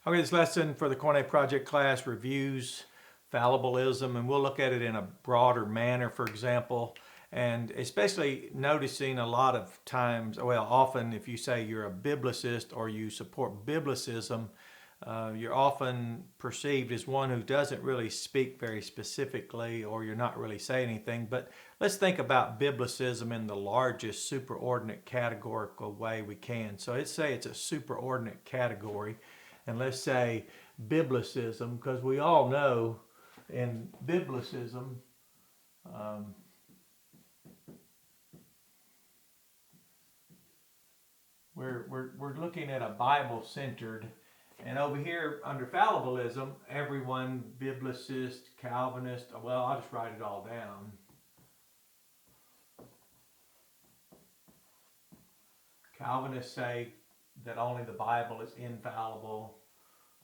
Okay, this lesson for the Cornet Project class reviews Fallibilism, and we'll look at it in a broader manner, for example, and especially noticing a lot of times, well, often if you say you're a Biblicist or you support Biblicism, you're often perceived as one who doesn't really speak very specifically, or you're not really saying anything. But let's think about Biblicism in the largest superordinate categorical way we can. So let's say it's a superordinate category, and let's say Biblicism, because we all know in Biblicism, we're looking at a Bible-centered, and over here under Fallibilism, everyone, Biblicist, Calvinist, well, I'll just write it all down. Calvinists say that only the Bible is infallible.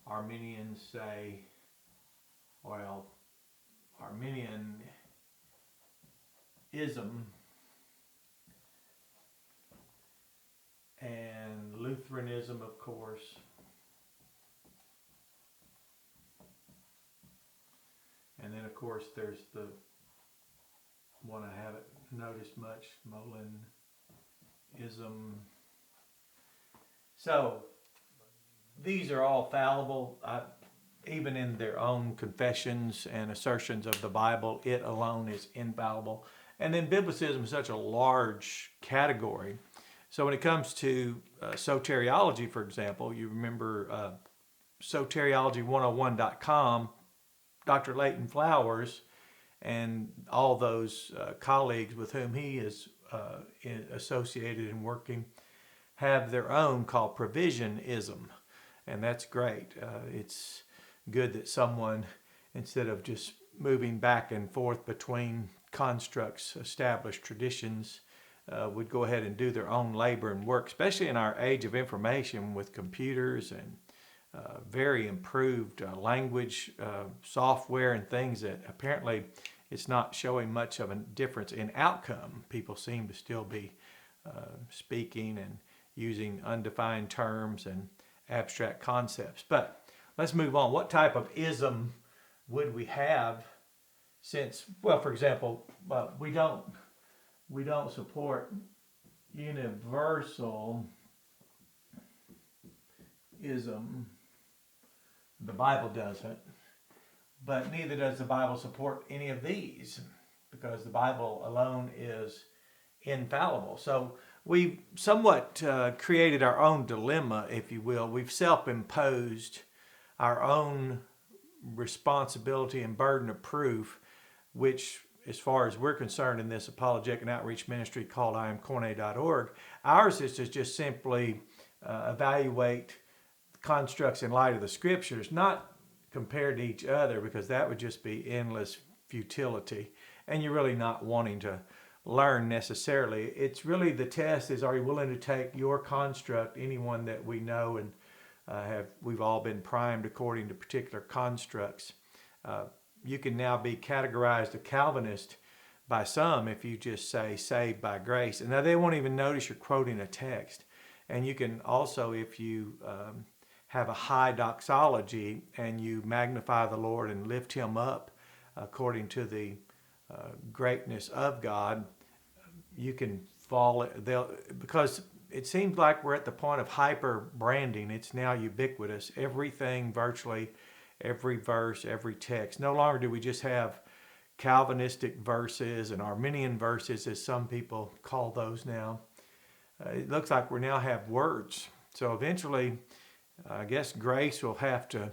Arminians say, well, Arminianism and Lutheranism, of course. And then, of course, there's the one I haven't noticed much, Molinism. So, these are all fallible, even in their own confessions and assertions of the Bible. It alone is infallible. And then Biblicism is such a large category. So when it comes to soteriology, for example, you remember soteriology101.com, Dr. Leighton Flowers and all those colleagues with whom he is associated and working have their own called provisionism. And that's great. It's good that someone, instead of just moving back and forth between constructs, established traditions, would go ahead and do their own labor and work, especially in our age of information with computers and very improved language software and things that apparently it's not showing much of a difference in outcome. People seem to still be speaking and using undefined terms and abstract concepts. But let's move on. What type of ism would we have since, well, for example, we don't support universalism. The Bible doesn't, but neither does the Bible support any of these, because the Bible alone is infallible. So we've somewhat created our own dilemma, if you will. We've self-imposed our own responsibility and burden of proof, which, as far as we're concerned in this apologetic and outreach ministry called IamCornet.org, ours is to just simply evaluate constructs in light of the scriptures, not compared to each other, because that would just be endless futility, and you're really not wanting to learn necessarily. It's really, the test is, are you willing to take your construct, anyone that we know and we've all been primed according to particular constructs. You can now be categorized a Calvinist by some if you just say saved by grace, and now they won't even notice you're quoting a text. And you can also, if you have a high doxology and you magnify the Lord and lift him up according to the greatness of God, you can fall, because it seems like we're at the point of hyper branding. It's now ubiquitous. Everything, virtually every verse, every text. No longer do we just have Calvinistic verses and Arminian verses, as some people call those now. It looks like we now have words. So eventually, I guess grace will have to,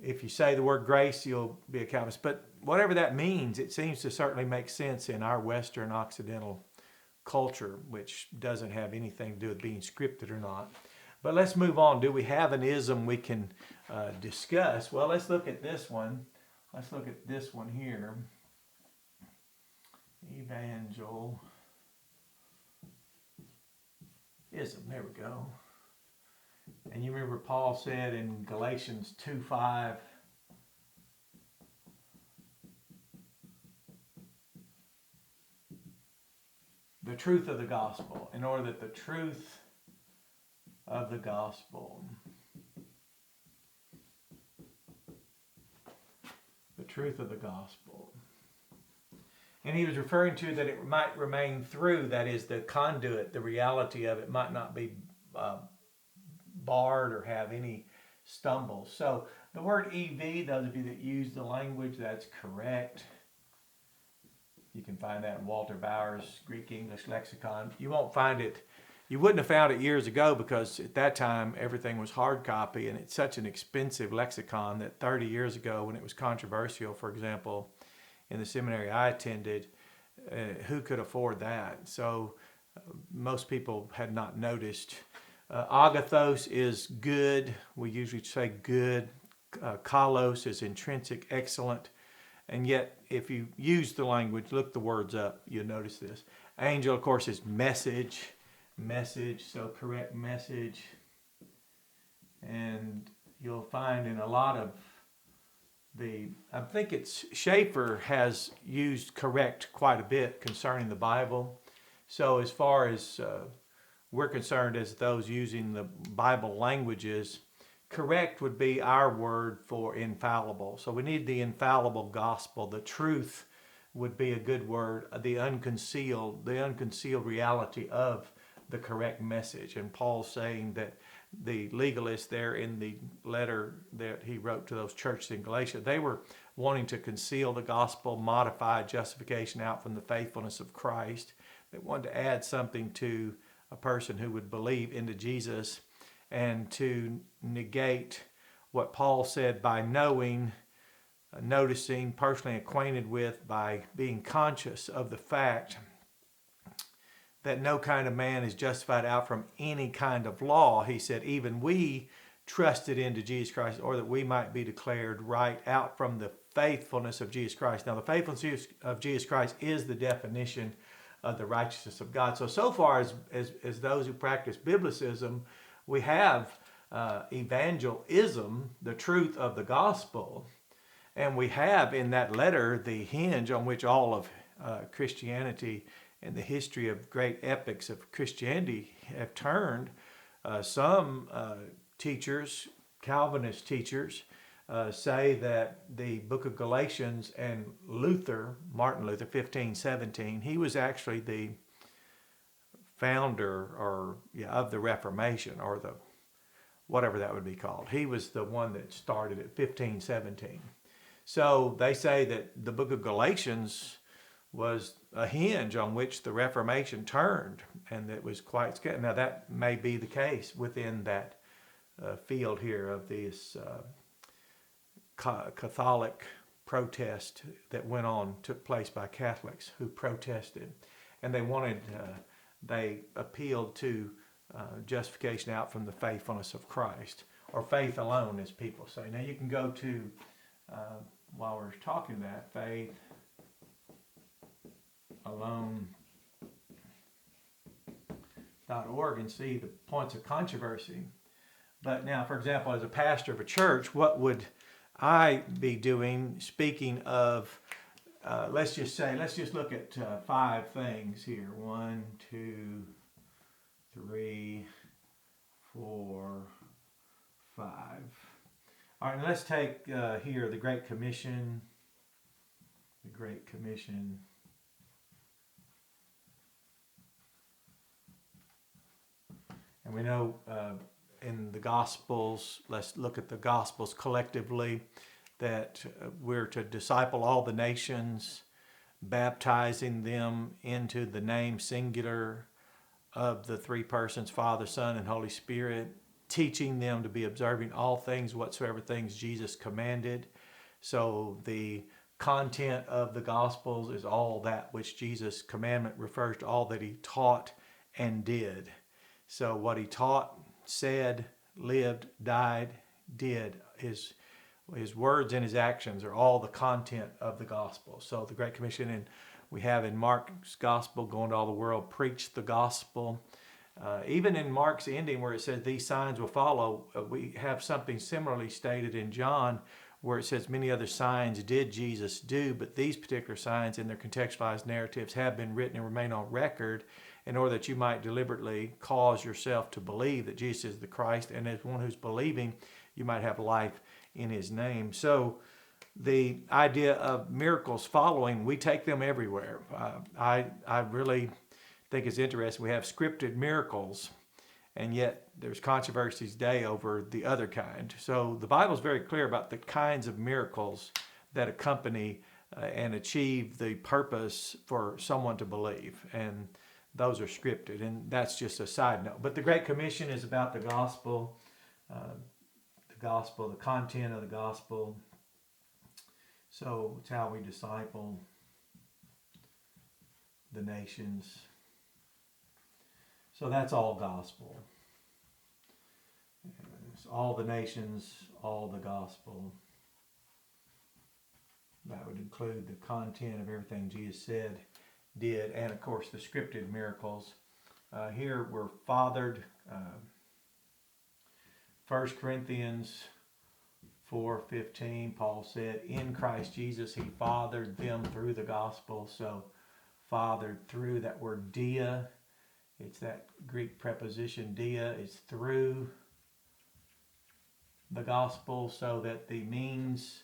if you say the word grace, you'll be a Calvinist. But whatever that means, it seems to certainly make sense in our Western Occidental culture, which doesn't have anything to do with being scripted or not. But let's move on. Do we have an ism we can discuss? Well, let's look at this one. Let's look at this one here. Evangel-ism. There we go. And you remember Paul said in Galatians 2:5, the truth of the gospel, in order that the truth of the gospel truth of the gospel. And he was referring to that it might remain through, that is, the conduit, the reality of it might not be barred or have any stumbles. So the word EV, those of you that use the language, that's correct. You can find that in Walter Bauer's Greek English lexicon. You won't find it, you wouldn't have found it years ago because at that time everything was hard copy, and it's such an expensive lexicon that 30 years ago when it was controversial, for example, in the seminary I attended, who could afford that? So most people had not noticed. Agathos is good. We usually say good. Kalos is intrinsic, excellent. And yet, if you use the language, look the words up, you'll notice this. Angel, of course, is message. Message, so correct message. And you'll find in a lot of I think it's Schaeffer has used correct quite a bit concerning the Bible. So as far as we're concerned as those using the Bible languages, correct would be our word for infallible. So we need the infallible gospel. The truth would be a good word, the unconcealed reality of the correct message. And Paul's saying that the legalists there in the letter that he wrote to those churches in Galatia, they were wanting to conceal the gospel, modify justification out from the faithfulness of Christ. They wanted to add something to a person who would believe into Jesus and to negate what Paul said by knowing, noticing, personally acquainted with, by being conscious of the fact that no kind of man is justified out from any kind of law. He said, even we trusted into Jesus Christ, or that we might be declared right out from the faithfulness of Jesus Christ. Now, the faithfulness of Jesus Christ is the definition of the righteousness of God. So far as those who practice Biblicism, we have Evangel-ism, the truth of the gospel, and we have in that letter the hinge on which all of Christianity and the history of great epics of Christianity have turned. Some teachers, Calvinist teachers, say that the book of Galatians and Martin Luther, 1517, he was actually the founder of the Reformation, or the whatever that would be called. He was the one that started it, 1517. So they say that the book of Galatians was a hinge on which the Reformation turned, and that was quite scary. Now that may be the case within that field here of this Catholic protest that took place by Catholics who protested, and they appealed to justification out from the faithfulness of Christ, or faith alone, as people say. Now you can go to, while we're talking that, faith alone.org and see the points of controversy. But now, for example, as a pastor of a church, what would I be doing? Speaking of, let's just look at 5 things here. 1, 2, 3, 4, 5. All right, let's take here the Great Commission. The Great Commission. And we know in the Gospels, let's look at the Gospels collectively, that we're to disciple all the nations, baptizing them into the name singular of the 3 persons, Father, Son, and Holy Spirit, teaching them to be observing all things whatsoever things Jesus commanded. So the content of the Gospels is all that which Jesus' commandment refers to, all that he taught and did. So what he taught, said, lived, died, did, his words and his actions are all the content of the gospel. So the Great Commission, and we have in Mark's gospel, go into all the world, preach the gospel. Even in Mark's ending where it says these signs will follow, we have something similarly stated in John where it says many other signs did Jesus do, but these particular signs in their contextualized narratives have been written and remain on record in order that you might deliberately cause yourself to believe that Jesus is the Christ, and as one who's believing, you might have life in his name. So the idea of miracles following, we take them everywhere. I really think it's interesting. We have scripted miracles, and yet there's controversies today over the other kind. So the Bible is very clear about the kinds of miracles that accompany and achieve the purpose for someone to believe. And those are scripted, and that's just a side note. But the Great Commission is about the gospel, the content of the gospel. So it's how we disciple the nations. So that's all gospel. It's all the nations, all the gospel. That would include the content of everything Jesus said, did, and of course the scripted miracles. Here we're fathered. 1 Corinthians 4:15, Paul said, in Christ Jesus he fathered them through the gospel. So fathered through, that word dia, it's that Greek preposition dia, it's through the gospel, so that the means,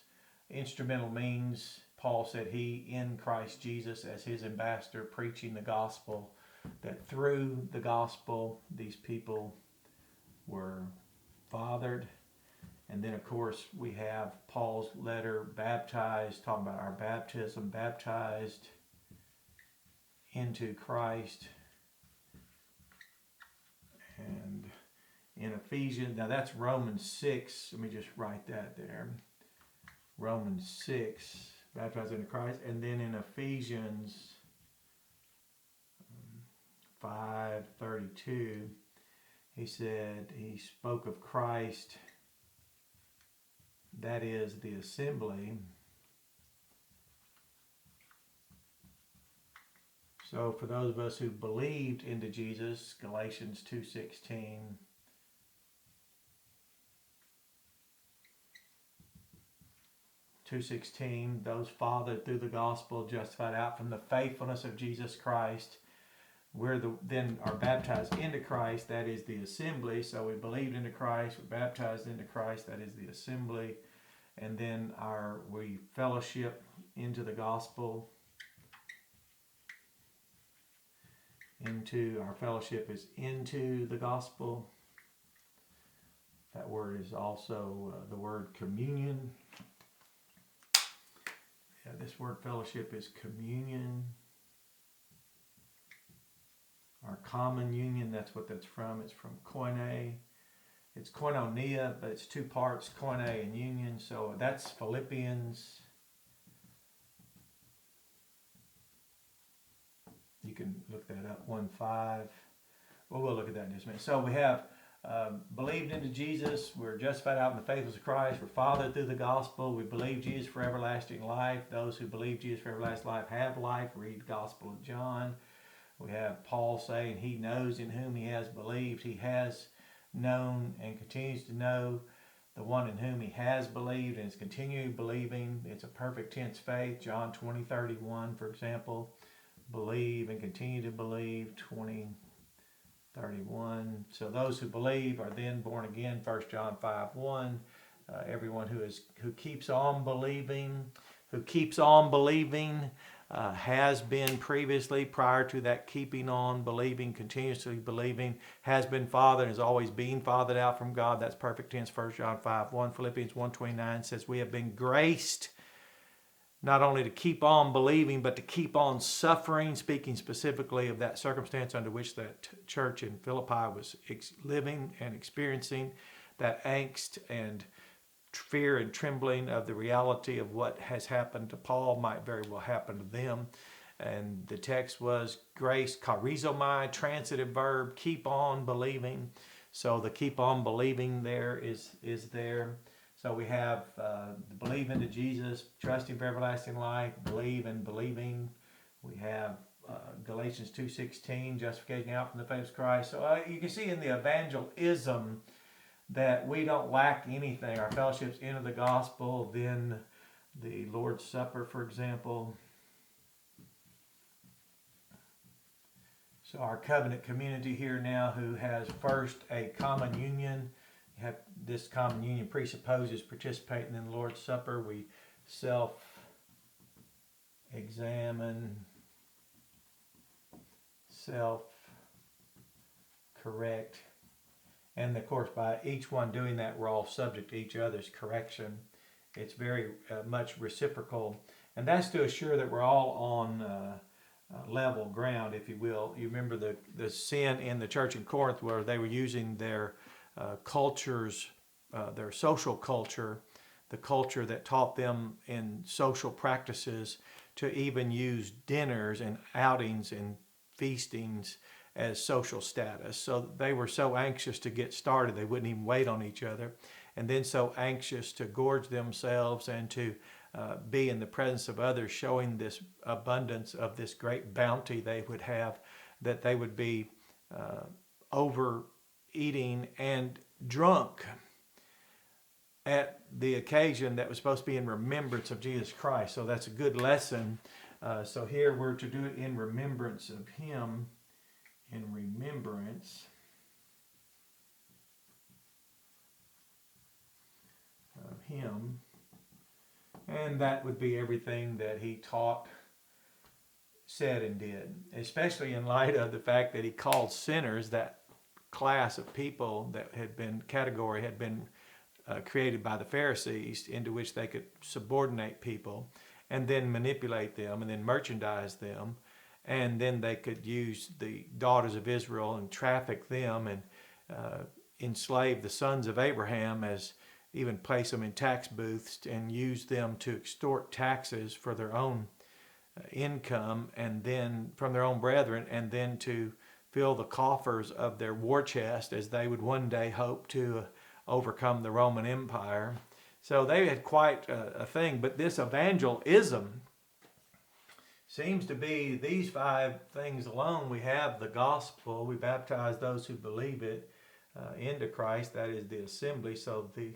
instrumental means, Paul said he in Christ Jesus as his ambassador preaching the gospel, that through the gospel these people were fathered. And then of course we have Paul's letter, baptized, talking about our baptism, baptized into Christ. And in Ephesians, now that's Romans 6, let me just write that there. Romans 6, baptized into Christ. And then in Ephesians 5:32, he said, he spoke of Christ, that is the assembly. So for those of us who believed into Jesus, Galatians 2:16, those fathered through the gospel, justified out from the faithfulness of Jesus Christ, then are baptized into Christ, that is the assembly. So we believed into Christ, we baptized into Christ, that is the assembly. And then we fellowship into the gospel. Our fellowship is into the gospel. That word is also the word communion. Yeah, this word fellowship is communion. Our common union, that's what that's from. It's from koine. It's koinonia, but it's two parts, koine and union. So that's Philippians. You can look that up, 1:5. We'll look at that in just a minute. So we have believed into Jesus. We're justified out in the faithfulness of Christ. We're fathered through the gospel. We believe Jesus for everlasting life. Those who believe Jesus for everlasting life have life. Read the Gospel of John. We have Paul saying he knows in whom he has believed. He has known and continues to know the one in whom he has believed and is continuing believing. It's a perfect tense faith. John 20:31, for example. Believe and continue to believe, 20:31. So those who believe are then born again, 1 John 5:1. Everyone who keeps on believing, has been previously, prior to that keeping on believing, continuously believing, has been fathered and is always being fathered out from God. That's perfect tense, 1 John 5:1. Philippians 1:29 says we have been graced not only to keep on believing, but to keep on suffering, speaking specifically of that circumstance under which that church in Philippi was living and experiencing, that angst and fear and trembling of the reality of what has happened to Paul might very well happen to them. And the text was grace, charizomai, transitive verb, keep on believing. So the keep on believing there is there. So we have believe into Jesus, trusting for everlasting life, believe and believing. We have Galatians 2:16, justification out from the faith of Christ. So you can see in the Evangel-ism that we don't lack anything. Our fellowship's into the gospel, then the Lord's Supper, for example. So our covenant community here now who has first a common union. This common union presupposes participating in the Lord's Supper. We self-examine, self-correct. And of course, by each one doing that, we're all subject to each other's correction. It's very much reciprocal. And that's to assure that we're all on level ground, if you will. You remember the sin in the church in Corinth where they were using their cultures, their social culture, the culture that taught them in social practices to even use dinners and outings and feastings as social status. So they were so anxious to get started, they wouldn't even wait on each other. And then so anxious to gorge themselves and to be in the presence of others, showing this abundance of this great bounty they would have, that they would be overeating and drunk at the occasion that was supposed to be in remembrance of Jesus Christ. So that's a good lesson. So here we're to do it in remembrance of Him, in remembrance of Him. And that would be everything that He taught, said, and did, especially in light of the fact that He called sinners, that class of people that had been, category had been created by the Pharisees, into which they could subordinate people and then manipulate them and then merchandise them. And then they could use the daughters of Israel and traffic them and enslave the sons of Abraham, as even place them in tax booths and use them to extort taxes for their own income and then from their own brethren, and then to fill the coffers of their war chest as they would one day hope to overcome the Roman Empire. So they had quite a thing. But this Evangel-ism seems to be these five things alone. We have the gospel. We baptize those who believe it into Christ. That is the assembly. So the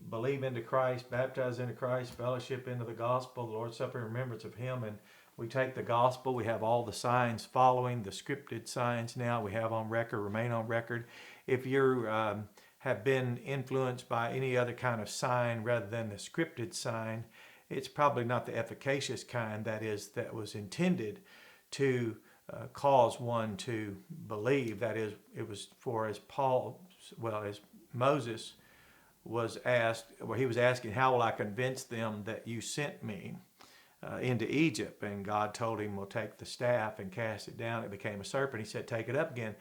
believe into Christ, baptize into Christ, fellowship into the gospel, the Lord's Supper in remembrance of Him. And we take the gospel. We have all the signs following, the scripted signs now we have on record, remain on record. If you have been influenced by any other kind of sign rather than the scripted sign, it's probably not the efficacious kind, that was intended to cause one to believe. That is, it was for, as Moses was asked, he was asking, how will I convince them that you sent me into Egypt? And God told him, well, take the staff and cast it down. It became a serpent. He said, take it up again.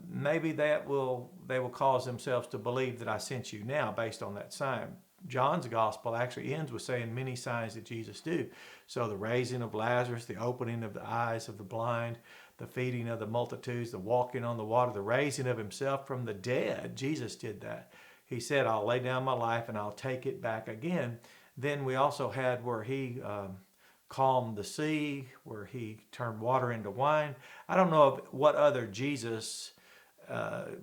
Maybe they will cause themselves to believe that I sent you now based on that sign. John's gospel actually ends with saying many signs that Jesus do. So the raising of Lazarus, the opening of the eyes of the blind, the feeding of the multitudes, the walking on the water, the raising of Himself from the dead. Jesus did that. He said, I'll lay down my life and I'll take it back again. Then we also had where He calmed the sea, where He turned water into wine. I don't know of what other Jesus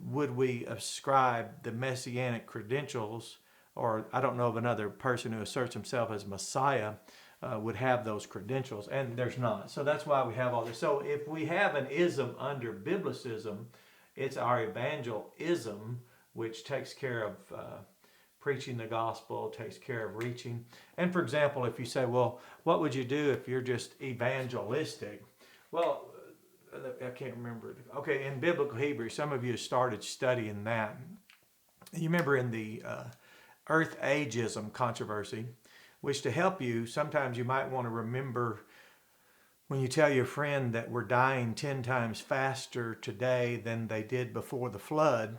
would we ascribe the messianic credentials, or I don't know of another person who asserts himself as Messiah would have those credentials, and there's not. So that's why we have all this. So if we have an ism under Biblicism, it's our Evangel-ism, which takes care of preaching the gospel, takes care of reaching. And for example, if you say, well, what would you do if you're just evangelistic? Well, I can't remember. Okay, in biblical Hebrew, some of you started studying that. You remember in the Earth Ageism controversy, which to help you, sometimes you might want to remember when you tell your friend that we're dying 10 times faster today than they did before the flood,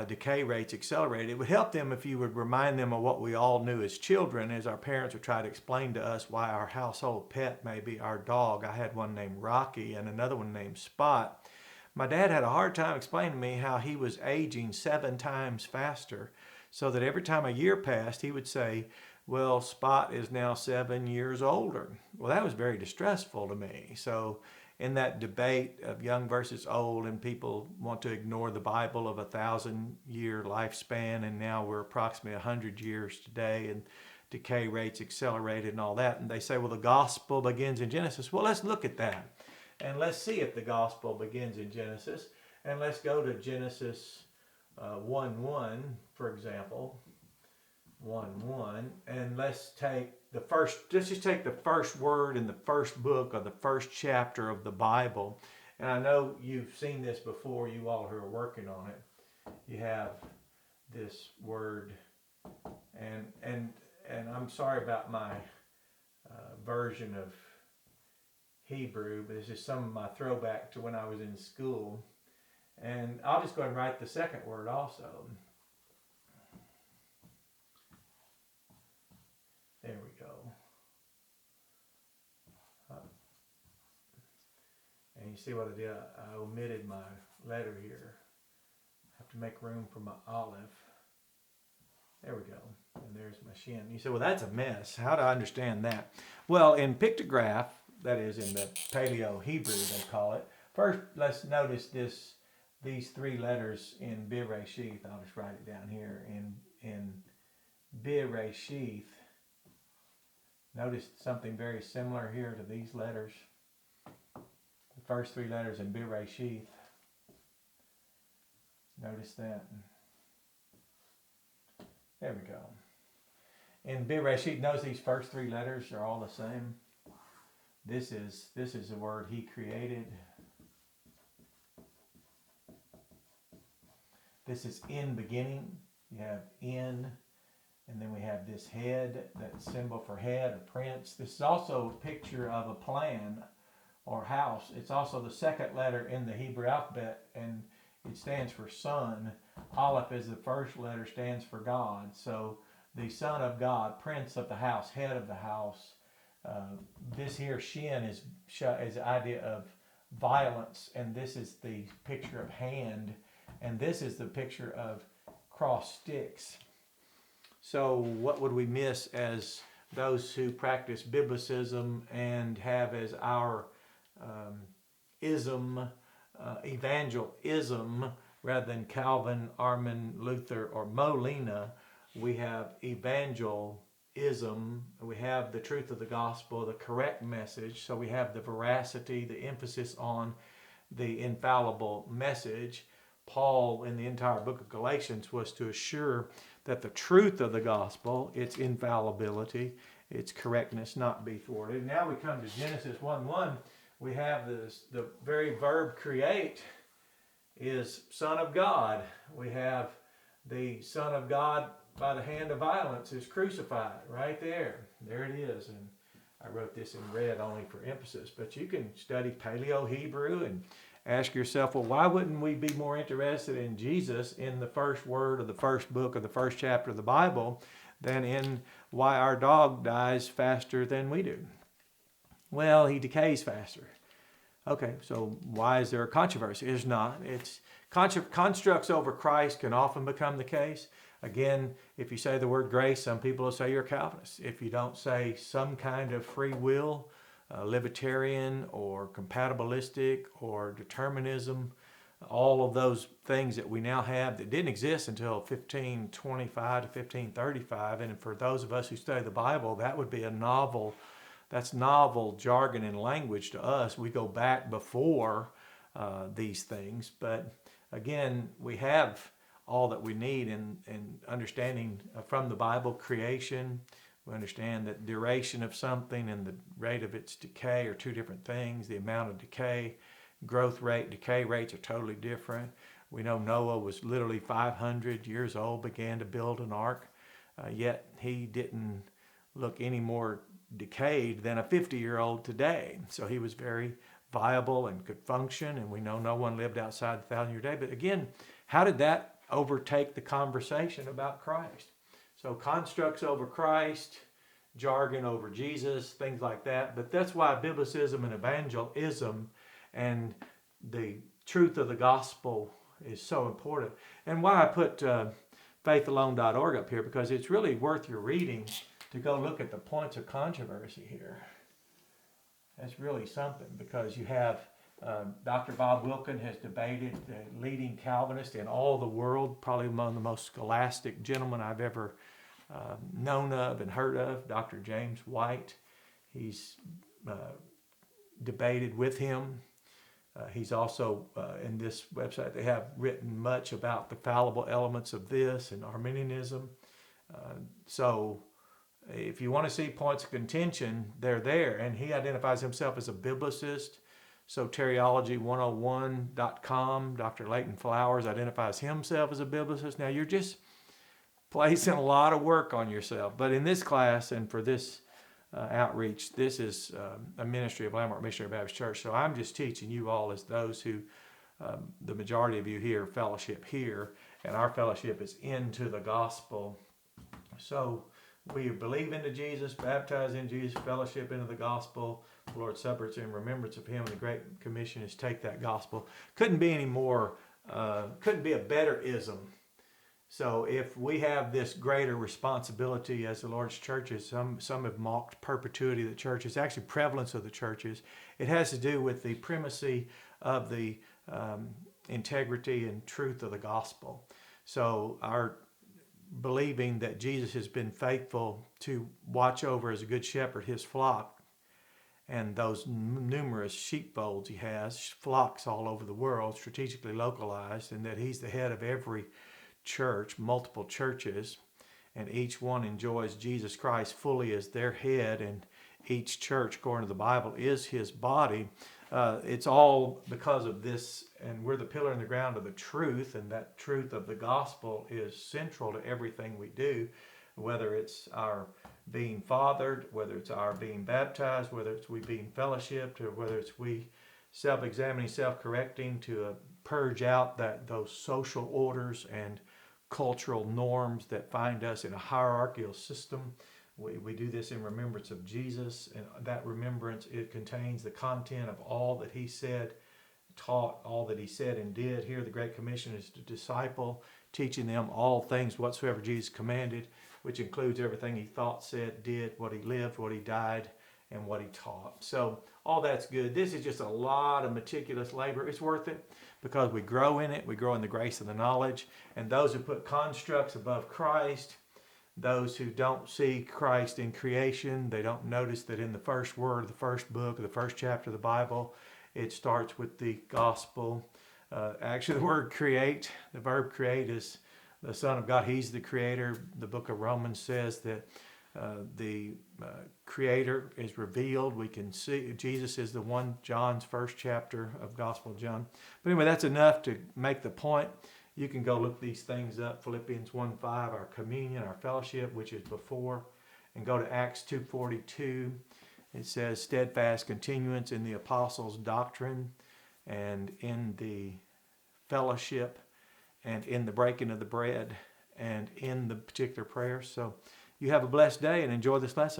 decay rates accelerated. It would help them if you would remind them of what we all knew as children, as our parents would try to explain to us why our household pet may be our dog. I had one named Rocky and another one named Spot. My dad had a hard time explaining to me how he was aging 7 times faster, so that every time a year passed, he would say, well, Spot is now 7 years older. Well, that was very distressful to me. So in that debate of young versus old, and people want to ignore the Bible of 1,000-year lifespan, and now we're approximately 100 years today, and decay rates accelerated and all that. And they say, well, the gospel begins in Genesis. Well, let's look at that. And let's see if the gospel begins in Genesis. And let's go to Genesis 1:1, for example. 1:1, and let's just take the first word in the first book or the first chapter of the Bible. And I know you've seen this before, you all who are working on it. You have this word, and I'm sorry about my version of Hebrew, but this is some of my throwback to when I was in school. And I'll just go ahead and write the second word also. There we go. And you see what I did? I omitted my letter here. I have to make room for my olive. There we go. And there's my shin. You say, well, that's a mess. How do I understand that? Well, in pictograph, that is in the Paleo-Hebrew, they call it. First, let's notice these three letters in Bereshith. I'll just write it down here. In Bereshith, notice something very similar here to these letters. The first three letters in Bereshith. Notice that. There we go. In Bereshith, notice these first three letters are all the same. This is the word he created. This is in beginning. You have in, and then we have this head, that symbol for head, a prince. This is also a picture of a plan or house. It's also the second letter in the Hebrew alphabet, and it stands for son. Aleph is the first letter, stands for God. So the Son of God, Prince of the house, head of the house. This here, shin, is the idea of violence, and this is the picture of hand, and this is the picture of cross sticks. So what would we miss as those who practice Biblicism and have as our ism, Evangel-ism, rather than Calvin, Armin, Luther, or Molina? We have Evangel-ism. We have the truth of the gospel, the correct message. So we have the veracity, the emphasis on the infallible message. Paul, in the entire book of Galatians, was to assure that the truth of the gospel, its infallibility, its correctness, not be thwarted. Now we come to Genesis 1:1. We have the very verb create is Son of God. We have the Son of God by the hand of violence is crucified right there. There it is. And I wrote this in red only for emphasis, but you can study Paleo-Hebrew and ask yourself, well, why wouldn't we be more interested in Jesus in the first word of the first book of the first chapter of the Bible than in why our dog dies faster than we do? Well, he decays faster. Okay, so why is there a controversy? It's not. It's constructs over Christ can often become the case. Again, if you say the word grace, some people will say you're a Calvinist. If you don't say some kind of free will, libertarian or compatibilistic or determinism, all of those things that we now have that didn't exist until 1525 to 1535. And for those of us who study the Bible, that would be that's novel jargon and language to us. We go back before these things. But again, we have all that we need in understanding from the Bible creation. We understand that duration of something and the rate of its decay are two different things. The amount of decay, growth rate, decay rates are totally different. We know Noah was literally 500 years old, began to build an ark, yet he didn't look any more decayed than a 50-year-old today. So he was very viable and could function, and we know no one lived outside the 1,000-year day. But again, how did that overtake the conversation about Christ? So constructs over Christ, jargon over Jesus, things like that. But that's why Biblicism and Evangel-ism and the truth of the gospel is so important. And why I put faithalone.org up here, because it's really worth your reading to go look at the points of controversy here. That's really something, because you have Dr. Bob Wilkin has debated the leading Calvinist in all the world, probably among the most scholastic gentlemen I've ever known of and heard of, Dr. James White. He's debated with him. He's also, in this website, they have written much about the fallible elements of this and Arminianism. So if you want to see points of contention, they're there. And he identifies himself as a Biblicist. Soteriology101.com, Dr. Leighton Flowers identifies himself as a Biblicist. Now, you're just placing a lot of work on yourself. But in this class and for this outreach, this is a ministry of Landmark Missionary Baptist Church. So I'm just teaching you all as those who, the majority of you here, fellowship here. And our fellowship is into the gospel. So we believe into Jesus, baptize in Jesus, fellowship into the gospel. The Lord's Supper is in remembrance of him, and the Great Commission is take that gospel. Couldn't be any more, couldn't be a better ism. So if we have this greater responsibility as the Lord's churches, some have mocked perpetuity of the churches, actually prevalence of the churches. It has to do with the primacy of the integrity and truth of the gospel. So our believing that Jesus has been faithful to watch over as a good shepherd his flock and those numerous sheepfolds he has, flocks all over the world, strategically localized, and that he's the head of every church, multiple churches, and each one enjoys Jesus Christ fully as their head, and each church, according to the Bible, is his body. It's all because of this, and we're the pillar and the ground of the truth, and that truth of the gospel is central to everything we do, whether it's our being fathered, whether it's our being baptized, whether it's we being fellowshipped, or whether it's we self-examining, self-correcting to purge out those social orders and cultural norms that find us in a hierarchical system. We do this in remembrance of Jesus, and that remembrance, it contains the content of all that he said, taught, all that he said and did. Here the Great Commission is to disciple, teaching them all things whatsoever Jesus commanded, which includes everything he thought, said, did, what he lived, what he died, and what he taught. So all that's good. This is just a lot of meticulous labor. It's worth it because we grow in it. We grow in the grace of the knowledge. And those who put constructs above Christ, those who don't see Christ in creation, they don't notice that in the first word, the first book, the first chapter of the Bible, it starts with the gospel. Actually, the word create, the verb create is the Son of God. He's the creator. The book of Romans says that the creator is revealed. We can see Jesus is the one, John's first chapter of Gospel of John. But anyway, that's enough to make the point. You can go look these things up. Philippians 1:5, our communion, our fellowship, which is before, and go to Acts 2:42. It says steadfast continuance in the apostles' doctrine and in the fellowship and in the breaking of the bread and in the particular prayers. So you have a blessed day and enjoy this lesson.